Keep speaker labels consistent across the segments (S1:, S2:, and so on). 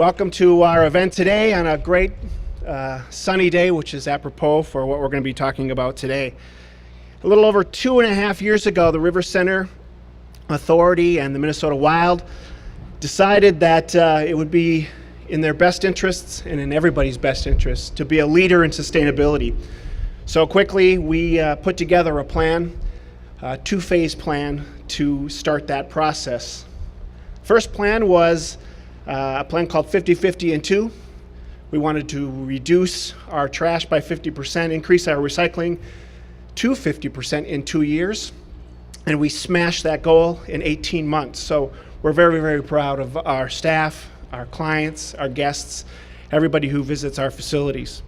S1: Welcome to our event today on a great sunny day, which is apropos for what we're going to be talking about today. A little over 2.5 years ago, the RiverCentre Authority and the Minnesota Wild decided that it would be in their best interests and in everybody's best interests to be a leader in sustainability. So quickly, we put together a plan, a two-phase plan to start that process. First plan was a plan called 50-50 and 2. We wanted to reduce our trash by 50%, increase our recycling to 50% in 2 years, and we smashed that goal in 18 months. So we're very, very proud of our staff, our clients, our guests, everybody who visits our facilities.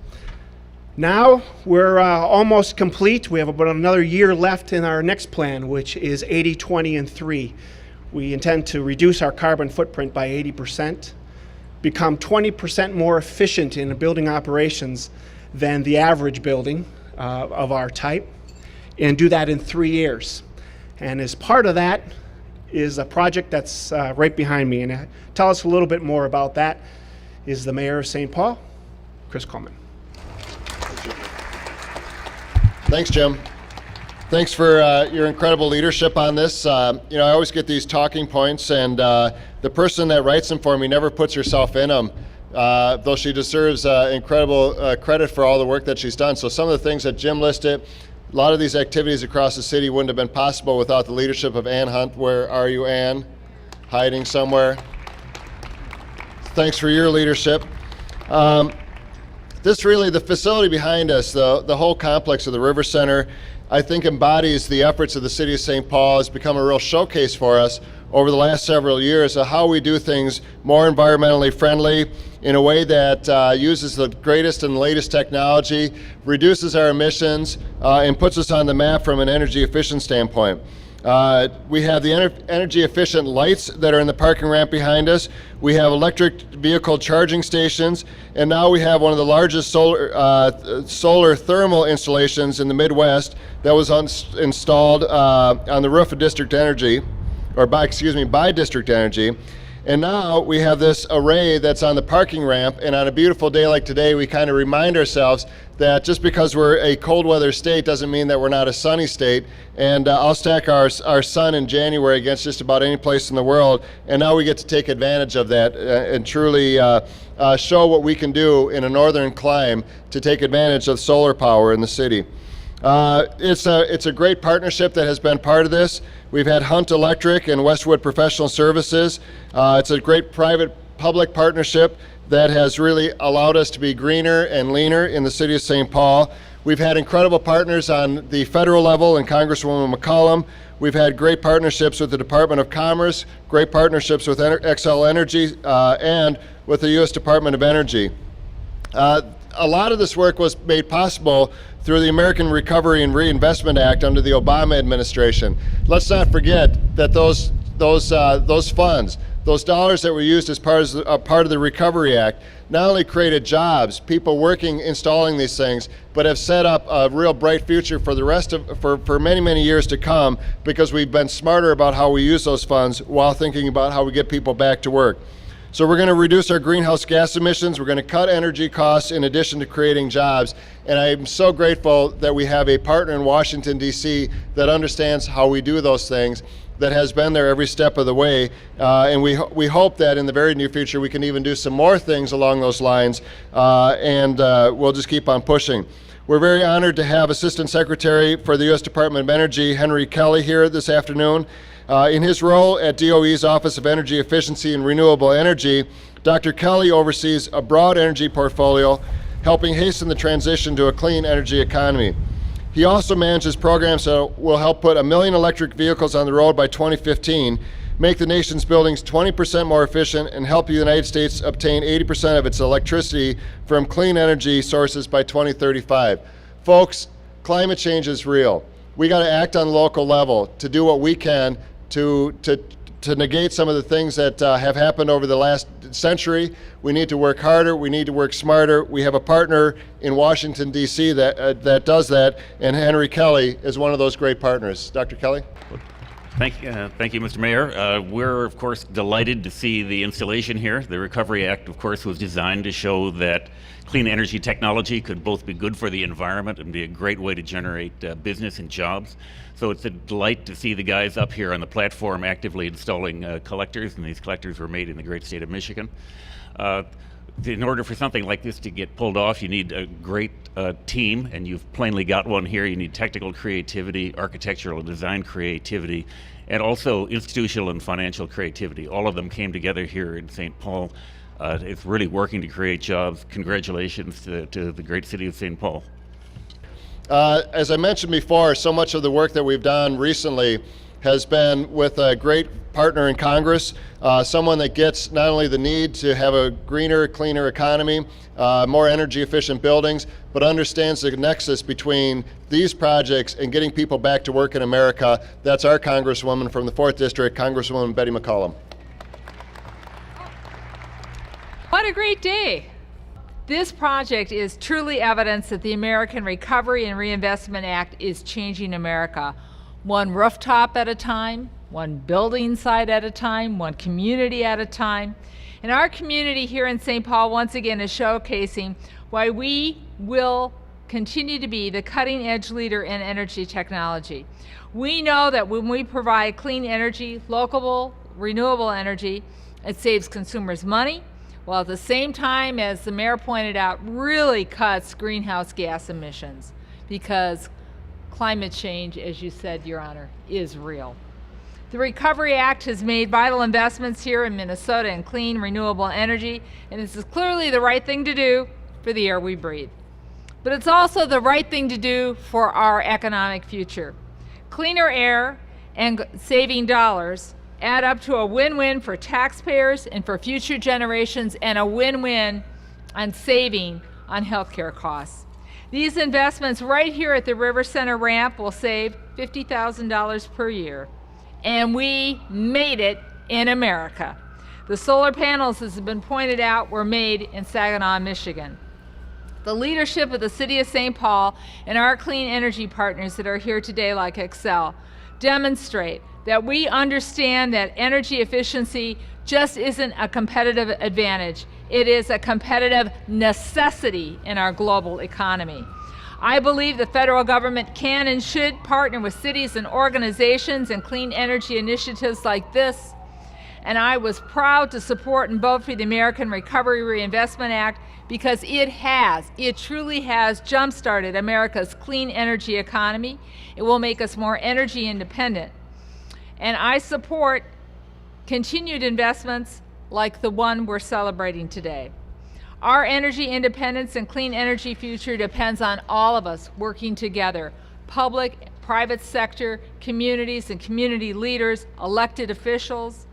S1: Now we're almost complete. We have about another year left in our next plan, which is 80-20 and 3. We intend to reduce our carbon footprint by 80%, become 20% more efficient in building operations than the average building of our type, and do that in 3 years. And as part of that is a project that's right behind me. And tell us a little bit more about that is the Mayor of Saint Paul, Chris Coleman.
S2: Thanks, Jim. Thanks for your incredible leadership on this. I always get these talking points, and the person that writes them for me never puts herself in them, though she deserves incredible credit for all the work that she's done. So some of the things that Jim listed, a lot of these activities across the city wouldn't have been possible without the leadership of Ann Hunt. Where are you, Ann? Hiding somewhere. Thanks for your leadership. This really, the facility behind us, the whole complex of the RiverCentre, I think embodies the efforts of the city of St. Paul. Has become a real showcase for us over the last several years of how we do things more environmentally friendly in a way that uses the greatest and latest technology, reduces our emissions, and puts us on the map from an energy efficient standpoint. We have the energy efficient lights that are in the parking ramp behind us. We have electric vehicle charging stations, and now we have one of the largest solar thermal installations in the Midwest that was installed on the roof of District Energy, or by District Energy. And now we have this array that's on the parking ramp, and on a beautiful day like today, we kind of remind ourselves that just because we're a cold weather state doesn't mean that we're not a sunny state. And I'll stack our sun in January against just about any place in the world, and now we get to take advantage of that and truly show what we can do in a northern clime to take advantage of solar power in the city. It's a great partnership that has been part of this. We've had Hunt Electric and Westwood Professional Services. It's a great private-public partnership that has really allowed us to be greener and leaner in the city of St. Paul. We've had incredible partners on the federal level and Congresswoman McCollum. We've had great partnerships with the Department of Commerce, great partnerships with Xcel Energy, and with the U.S. Department of Energy. A lot of this work was made possible through the American Recovery and Reinvestment Act under the Obama administration. Let's not forget that those funds, those dollars that were used as part of the Recovery Act, not only created jobs, people working, installing these things, but have set up a real bright future for the rest of, for many, many years to come, because we've been smarter about how we use those funds while thinking about how we get people back to work. So we're going to reduce our greenhouse gas emissions, we're going to cut energy costs in addition to creating jobs, and I'm so grateful that we have a partner in Washington, D.C. that understands how we do those things, that has been there every step of the way, and we hope that in the very near future we can even do some more things along those lines, and we'll just keep on pushing. We're very honored to have Assistant Secretary for the U.S. Department of Energy, Henry Kelly, here this afternoon. In his role at DOE's Office of Energy Efficiency and Renewable Energy, Dr. Kelly oversees a broad energy portfolio, helping hasten the transition to a clean energy economy. He also manages programs that will help put 1 million electric vehicles on the road by 2015, make the nation's buildings 20% more efficient, and help the United States obtain 80% of its electricity from clean energy sources by 2035. Folks, climate change is real. We got to act on the local level to do what we can to negate some of the things that have happened over the last century. We need to work harder, we need to work smarter. We have a partner in Washington, D.C. that does that, and Henry Kelly is one of those great partners. Dr. Kelly?
S3: Thank you, Mr. Mayor. We're, of course, delighted to see the installation here. The Recovery Act, of course, was designed to show that clean energy technology could both be good for the environment and be a great way to generate business and jobs. So it's a delight to see the guys up here on the platform actively installing collectors, and these collectors were made in the great state of Michigan. In order for something like this to get pulled off, you need a great team, and you've plainly got one here. You need technical creativity, architectural and design creativity, and also institutional and financial creativity. All of them came together here in St. Paul. It's really working to create jobs. Congratulations to the great city of St. Paul.
S2: As I mentioned before, so much of the work that we've done recently has been with a great partner in Congress, someone that gets not only the need to have a greener, cleaner economy, more energy efficient buildings, but understands the nexus between these projects and getting people back to work in America. That's our Congresswoman from the 4th District, Congresswoman Betty McCollum.
S4: What a great day. This project is truly evidence that the American Recovery and Reinvestment Act is changing America. One rooftop at a time, one building site at a time, one community at a time. And our community here in St. Paul once again is showcasing why we will continue to be the cutting edge leader in energy technology. We know that when we provide clean energy, local, renewable energy, it saves consumers money, while at the same time, as the mayor pointed out, really cuts greenhouse gas emissions, because climate change, as you said, Your Honor, is real. The Recovery Act has made vital investments here in Minnesota in clean, renewable energy, and this is clearly the right thing to do for the air we breathe. But it's also the right thing to do for our economic future. Cleaner air and saving dollars add up to a win-win for taxpayers and for future generations, and a win-win on saving on healthcare costs. These investments right here at the RiverCentre ramp will save $50,000 per year. And we made it in America. The solar panels, as has been pointed out, were made in Saginaw, Michigan. The leadership of the City of St. Paul and our clean energy partners that are here today, like Excel, demonstrate that we understand that energy efficiency just isn't a competitive advantage. It is a competitive necessity in our global economy. I believe the federal government can and should partner with cities and organizations in clean energy initiatives like this. And I was proud to support and vote for the American Recovery Reinvestment Act because it truly has jump-started America's clean energy economy. It will make us more energy independent. And I support continued investments like the one we're celebrating today. Our energy independence and clean energy future depends on all of us working together, public, private sector, communities and community leaders, elected officials,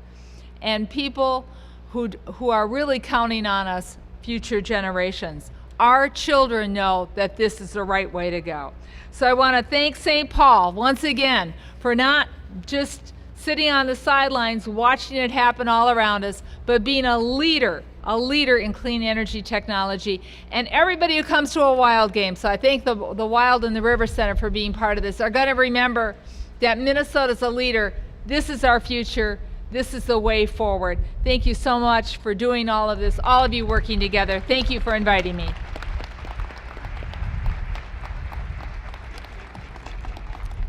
S4: and people who are really counting on us, future generations. Our children know that this is the right way to go. So I want to thank St. Paul once again for not just sitting on the sidelines watching it happen all around us, but being a leader in clean energy technology, and everybody who comes to a Wild game. So I thank the Wild and the RiverCentre for being part of this. Are going to remember that Minnesota's a leader. This is our future. This is the way forward. Thank you so much for doing all of this, all of you working together. Thank you for inviting me.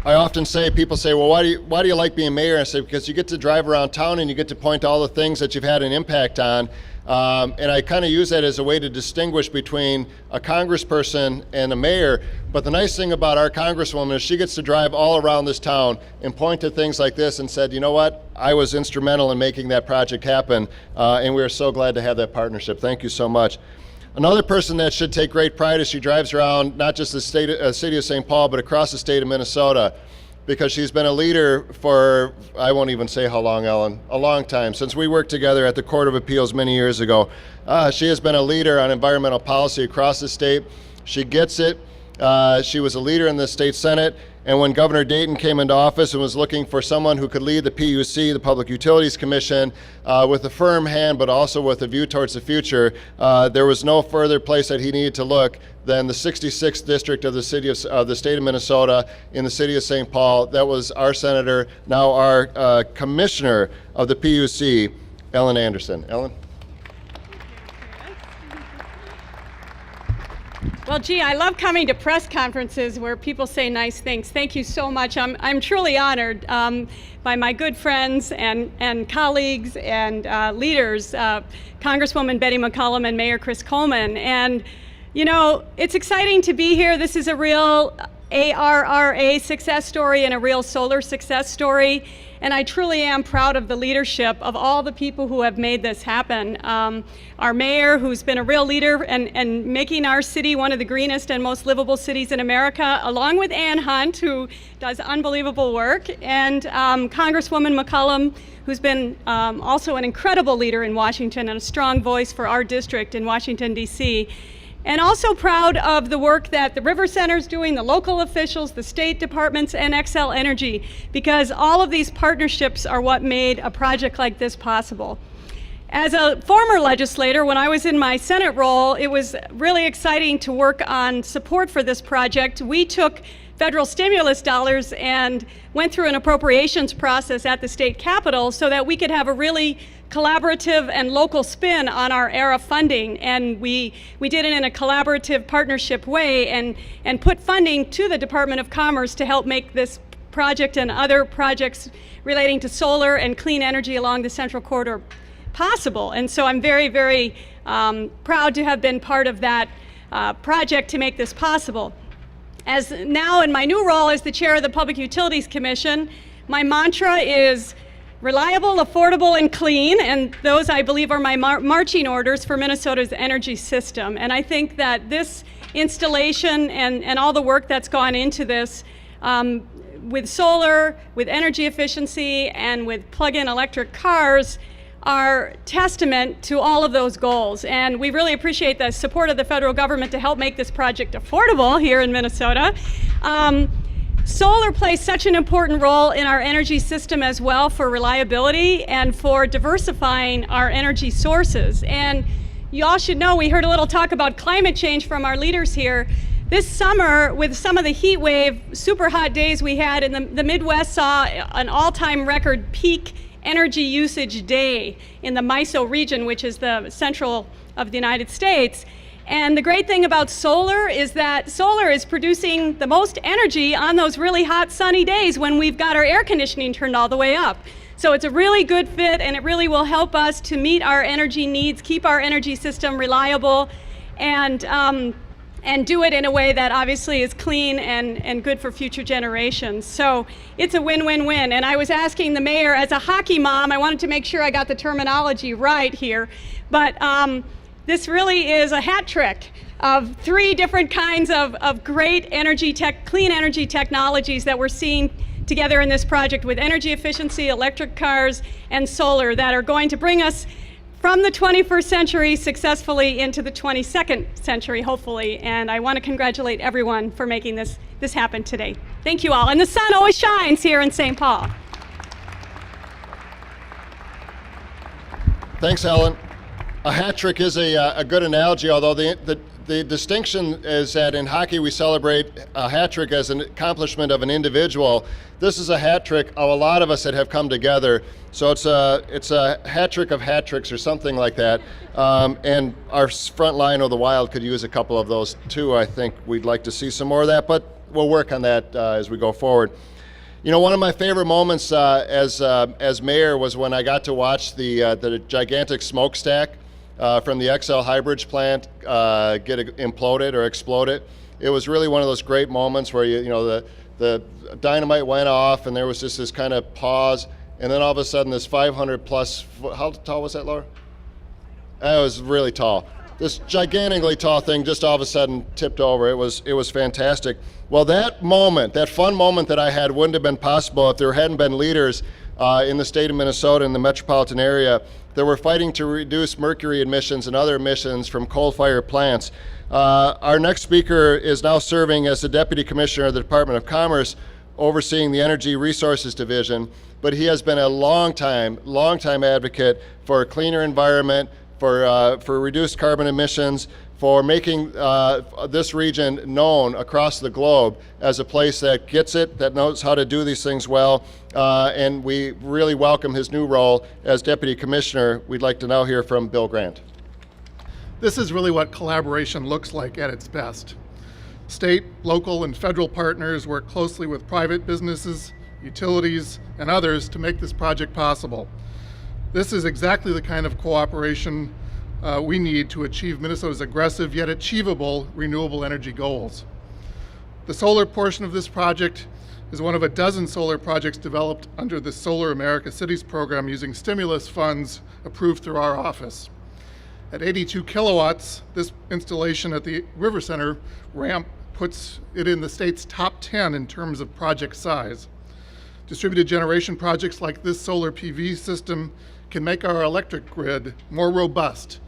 S2: I often say, people say, well, why do you like being mayor? I say, because you get to drive around town and you get to point to all the things that you've had an impact on. And I kind of use that as a way to distinguish between a congressperson and a mayor. But the nice thing about our congresswoman is she gets to drive all around this town and point to things like this and said, you know what, I was instrumental in making that project happen. And we are so glad to have that partnership. Thank you so much. Another person that should take great pride as she drives around not just the city of St. Paul, but across the state of Minnesota, because she's been a leader for, I won't even say how long, Ellen, a long time, since we worked together at the Court of Appeals many years ago. She has been a leader on environmental policy across the state. She gets it. She was a leader in the state Senate, and when Governor Dayton came into office and was looking for someone who could lead the PUC, the Public Utilities Commission, with a firm hand but also with a view towards the future, there was no further place that he needed to look than the 66th district of the state of Minnesota in the city of St. Paul. That was our senator, now our commissioner of the PUC, Ellen Anderson. Ellen?
S5: Well, gee, I love coming to press conferences where people say nice things. Thank you so much. I'm truly honored by my good friends and colleagues and leaders, Congresswoman Betty McCollum and Mayor Chris Coleman. And, you know, it's exciting to be here. This is a real ARRA success story and a real solar success story. And I truly am proud of the leadership of all the people who have made this happen. Our mayor, who's been a real leader and making our city one of the greenest and most livable cities in America, along with Ann Hunt, who does unbelievable work, and Congresswoman McCollum, who's been also an incredible leader in Washington and a strong voice for our district in Washington, D.C. And also proud of the work that the RiverCentre is doing, the local officials, the state departments, and Xcel Energy, because all of these partnerships are what made a project like this possible. As a former legislator, when I was in my Senate role, it was really exciting to work on support for this project. We took federal stimulus dollars and went through an appropriations process at the state capitol so that we could have a really collaborative and local spin on our ERA funding, and we did it in a collaborative partnership way and put funding to the Department of Commerce to help make this project and other projects relating to solar and clean energy along the Central Corridor possible. And so I'm very, very proud to have been part of that project to make this possible. As now in my new role as the chair of the Public Utilities Commission, my mantra is reliable, affordable, and clean, and those, I believe, are my marching orders for Minnesota's energy system. And I think that this installation and all the work that's gone into this with solar, with energy efficiency, and with plug-in electric cars are testament to all of those goals. And we really appreciate the support of the federal government to help make this project affordable here in Minnesota. Solar plays such an important role in our energy system as well for reliability and for diversifying our energy sources. And you all should know, we heard a little talk about climate change from our leaders here. This summer, with some of the heat wave, super hot days we had, and the Midwest saw an all-time record peak energy usage day in the MISO region, which is the central of the United States. And the great thing about solar is that solar is producing the most energy on those really hot sunny days when we've got our air conditioning turned all the way up. So it's a really good fit, and it really will help us to meet our energy needs, keep our energy system reliable, and do it in a way that obviously is clean and good for future generations. So it's a win-win-win. And I was asking the mayor, as a hockey mom, I wanted to make sure I got the terminology right here, but this really is a hat trick of three different kinds of great energy clean energy technologies that we're seeing together in this project with energy efficiency, electric cars, and solar that are going to bring us from the 21st century successfully into the 22nd century, hopefully. And I want to congratulate everyone for making this happen today. Thank you all. And the sun always shines here in St. Paul.
S2: Thanks, Ellen. A hat trick is a good analogy, although the distinction is that in hockey we celebrate a hat trick as an accomplishment of an individual. This is a hat trick of a lot of us that have come together. So it's a hat trick of hat tricks or something like that. And our front line of the Wild could use a couple of those too. I think we'd like to see some more of that, but we'll work on that as we go forward. You know, one of my favorite moments as mayor was when I got to watch the gigantic smokestack from the Xcel Hybridge plant get imploded or exploded. It was really one of those great moments where the dynamite went off and there was just this kind of pause, and then all of a sudden this 500 plus foot, how tall was that, Laura? It was really tall. This gigantically tall thing just all of a sudden tipped over. It was fantastic. Well, that moment, that fun moment that I had wouldn't have been possible if there hadn't been leaders in the state of Minnesota and the metropolitan area that we're fighting to reduce mercury emissions and other emissions from coal-fired plants. Our next speaker is now serving as the Deputy Commissioner of the Department of Commerce, overseeing the Energy Resources Division, but he has been a long time advocate for a cleaner environment, for reduced carbon emissions, for making this region known across the globe as a place that gets it, that knows how to do these things well, and we really welcome his new role as Deputy Commissioner. We'd like to now hear from Bill Grant.
S6: This is really what collaboration looks like at its best. State, local, and federal partners work closely with private businesses, utilities, and others to make this project possible. This is exactly the kind of cooperation we need to achieve Minnesota's aggressive yet achievable renewable energy goals. The solar portion of this project is one of a dozen solar projects developed under the Solar America Cities program using stimulus funds approved through our office. At 82 kilowatts, this installation at the RiverCentre ramp puts it in the state's top 10 in terms of project size. Distributed generation projects like this solar PV system can make our electric grid more robust,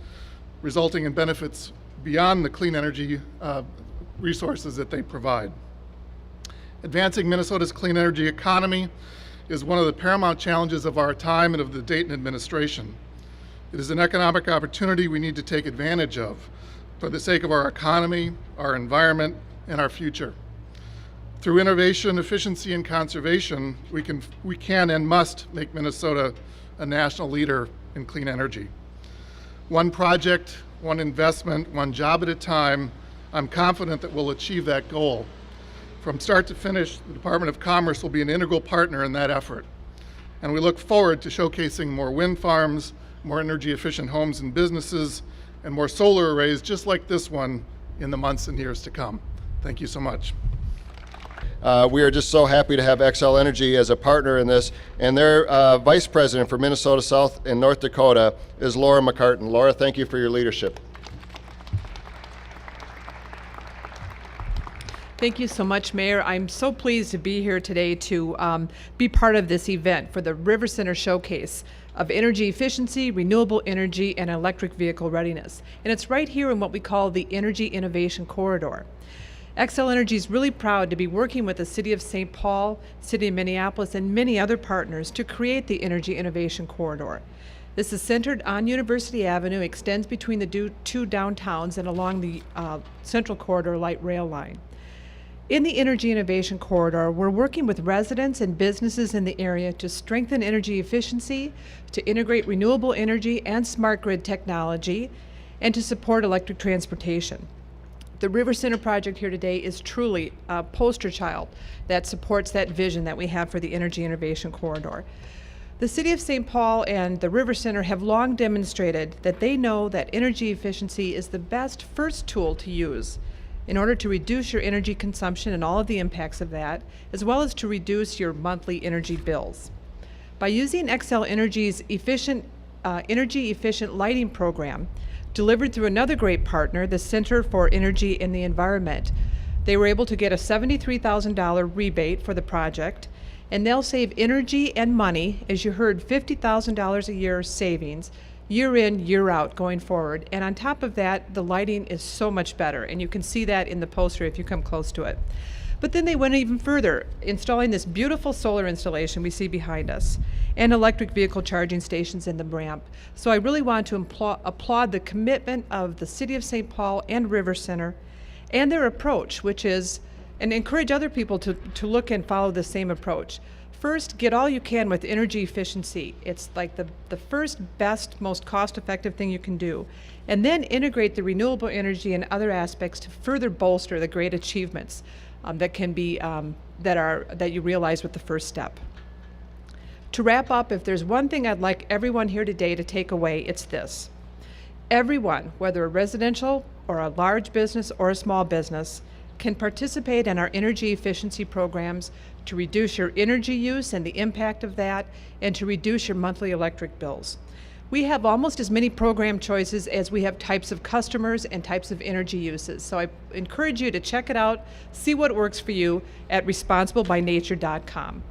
S6: resulting in benefits beyond the clean energy resources that they provide. Advancing Minnesota's clean energy economy is one of the paramount challenges of our time and of the Dayton administration. It is an economic opportunity we need to take advantage of for the sake of our economy, our environment, and our future. Through innovation, efficiency, and conservation, we can and must make Minnesota a national leader in clean energy. One project, one investment, one job at a time, I'm confident that we'll achieve that goal. From start to finish, the Department of Commerce will be an integral partner in that effort. And we look forward to showcasing more wind farms, more energy efficient homes and businesses, and more solar arrays just like this one in the months and years to come. Thank you so much.
S2: We are just so happy to have Xcel Energy as a partner in this, and their Vice President for Minnesota, South, and North Dakota is Laura McCartan. Laura, thank you for your leadership.
S7: Thank you so much, Mayor. I'm so pleased to be here today to be part of this event for the RiverCentre Showcase of Energy Efficiency, Renewable Energy, and Electric Vehicle Readiness. And it's right here in what we call the Energy Innovation Corridor. Xcel Energy is really proud to be working with the City of Saint Paul, City of Minneapolis, and many other partners to create the Energy Innovation Corridor. This is centered on University Avenue, extends between the two downtowns and along the Central Corridor light rail line. In the Energy Innovation Corridor, we're working with residents and businesses in the area to strengthen energy efficiency, to integrate renewable energy and smart grid technology, and to support electric transportation. The RiverCentre project here today is truly a poster child that supports that vision that we have for the Energy Innovation Corridor. The City of St. Paul and the RiverCentre have long demonstrated that they know that energy efficiency is the best first tool to use in order to reduce your energy consumption and all of the impacts of that, as well as to reduce your monthly energy bills. By using Xcel Energy's energy efficient lighting program, delivered through another great partner, the Center for Energy and the Environment, they were able to get a $73,000 rebate for the project, and they'll save energy and money, as you heard, $50,000 a year savings, year in, year out going forward. And on top of that, the lighting is so much better, and you can see that in the poster if you come close to it. But then they went even further, installing this beautiful solar installation we see behind us, and electric vehicle charging stations in the ramp. So I really want to applaud the commitment of the City of St. Paul and RiverCentre and their approach, which is, and encourage other people to look and follow the same approach. First, get all you can with energy efficiency. It's like the first, best, most cost-effective thing you can do. And then integrate the renewable energy and other aspects to further bolster the great achievements that can be that you realize with the first step. To wrap up, if there's one thing I'd like everyone here today to take away, it's this. Everyone, whether a residential or a large business or a small business, can participate in our energy efficiency programs to reduce your energy use and the impact of that, and to reduce your monthly electric bills. We have almost as many program choices as we have types of customers and types of energy uses. So I encourage you to check it out, see what works for you at responsiblebynature.com.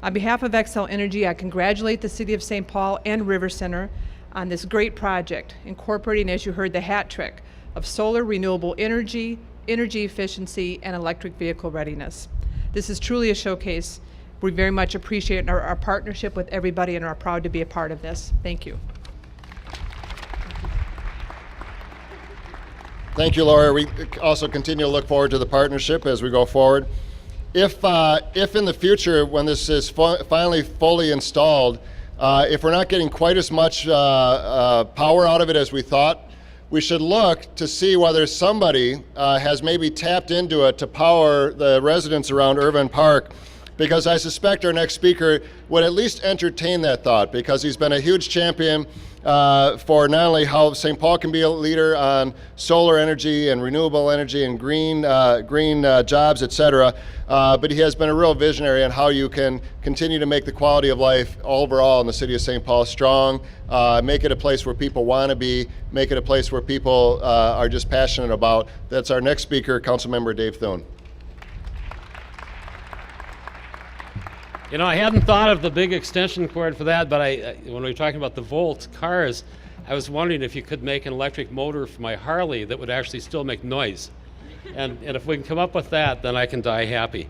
S7: On behalf of Xcel Energy, I congratulate the City of St. Paul and RiverCentre on this great project, incorporating, as you heard, the hat trick of solar, renewable energy, energy efficiency, and electric vehicle readiness. This is truly a showcase. We very much appreciate our partnership with everybody and are proud to be a part of this. Thank you.
S2: Thank you, Laura. We also continue to look forward to the partnership as we go forward. If in the future, when this is finally fully installed, if we're not getting quite as much power out of it as we thought, we should look to see whether somebody has maybe tapped into it to power the residents around Irvine Park, because I suspect our next speaker would at least entertain that thought, because he's been a huge champion for not only how St. Paul can be a leader on solar energy and renewable energy and green jobs, et cetera, but he has been a real visionary on how you can continue to make the quality of life overall in the city of St. Paul strong, make it a place where people want to be, make it a place where people are just passionate about. That's our next speaker, Councilmember Dave Thune.
S8: You know, I hadn't thought of the big extension cord for that, but when we were talking about the Volt cars, I was wondering if you could make an electric motor for my Harley that would actually still make noise. And if we can come up with that, then I can die happy.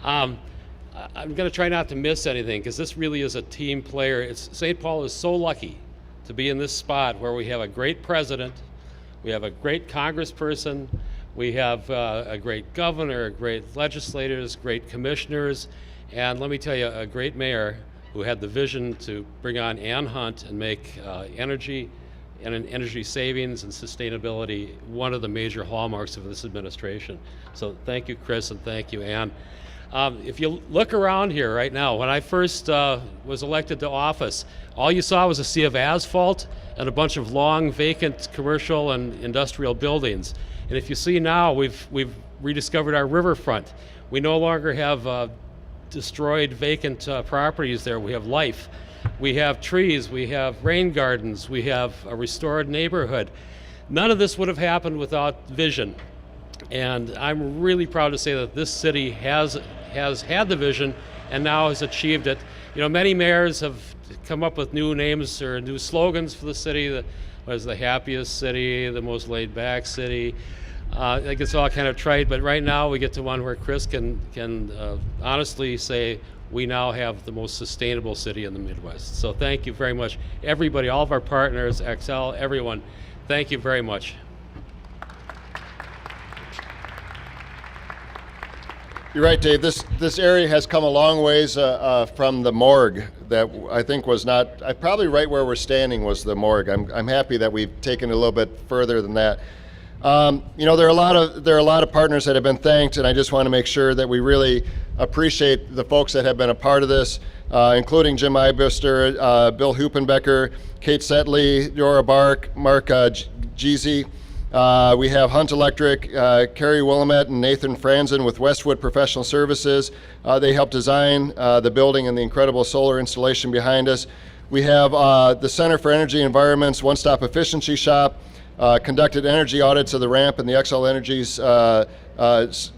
S8: I'm going to try not to miss anything, because this really is a team player. St. Paul is so lucky to be in this spot where we have a great president, we have a great congressperson, we have a great governor, great legislators, great commissioners, and let me tell you, a great mayor who had the vision to bring on Ann Hunt and make energy and energy savings and sustainability one of the major hallmarks of this administration. So thank you, Chris, and thank you, Ann. If you look around here right now, when I first was elected to office, all you saw was a sea of asphalt and a bunch of long vacant commercial and industrial buildings. And if you see now, we've rediscovered our riverfront. We no longer have destroyed vacant properties there. We have life. We have trees, we have rain gardens, we have a restored neighborhood. None of this would have happened without vision. And I'm really proud to say that this city has had the vision and now has achieved it. You know, many mayors have come up with new names or new slogans for the city. That was the happiest city, the most laid back city. I think it's all kind of trite, but right now we get to one where Chris can honestly say we now have the most sustainable city in the Midwest. So thank you very much, everybody, all of our partners, Xcel, everyone. Thank you very much.
S2: You're right, Dave. This area has come a long ways from the morgue that I think was not, probably right where we're standing was the morgue. I'm happy that we've taken it a little bit further than that. You know, there are a lot of partners that have been thanked, and I just want to make sure that we really appreciate the folks that have been a part of this, including Jim Ibuster, Bill Hupenbecker, Kate Setley, Dora Bark, Mark Jeezy. We have Hunt Electric, Kerry Willamette and Nathan Franzen with Westwood Professional Services. They helped design the building and the incredible solar installation behind us. We have the Center for Energy and Environment's One-Stop Efficiency Shop, conducted energy audits of the ramp and the Xcel Energy's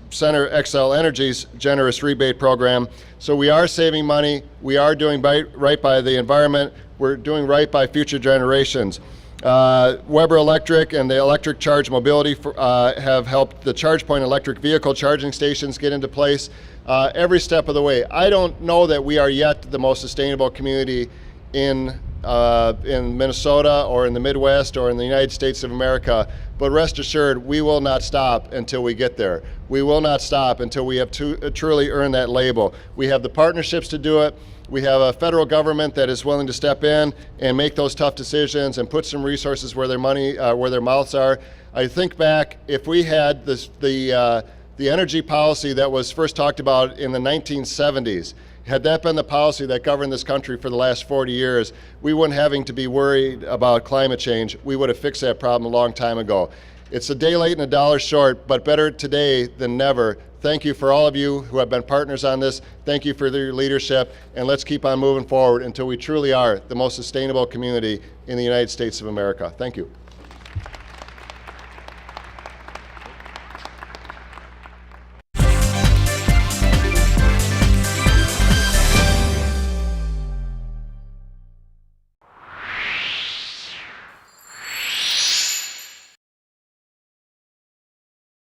S2: Center Xcel Energy's generous rebate program. So we are saving money. We are doing right by the environment. We're doing right by future generations. Weber Electric and the Electric Charge Mobility have helped the ChargePoint electric vehicle charging stations get into place every step of the way. I don't know that we are yet the most sustainable community in Minnesota or in the Midwest or in the United States of America, but rest assured, we will not stop until we get there. We will not stop until we have truly earned that label. We have the partnerships to do it. We have a federal government that is willing to step in and make those tough decisions and put some resources where their money, where their mouths are. I think back, if we had the energy policy that was first talked about in the 1970s, had that been the policy that governed this country for the last 40 years, we wouldn't having to be worried about climate change. We would have fixed that problem a long time ago. It's a day late and a dollar short, but better today than never. Thank you for all of you who have been partners on this. Thank you for your leadership, and let's keep on moving forward until we truly are the most sustainable community in the United States of America. Thank you.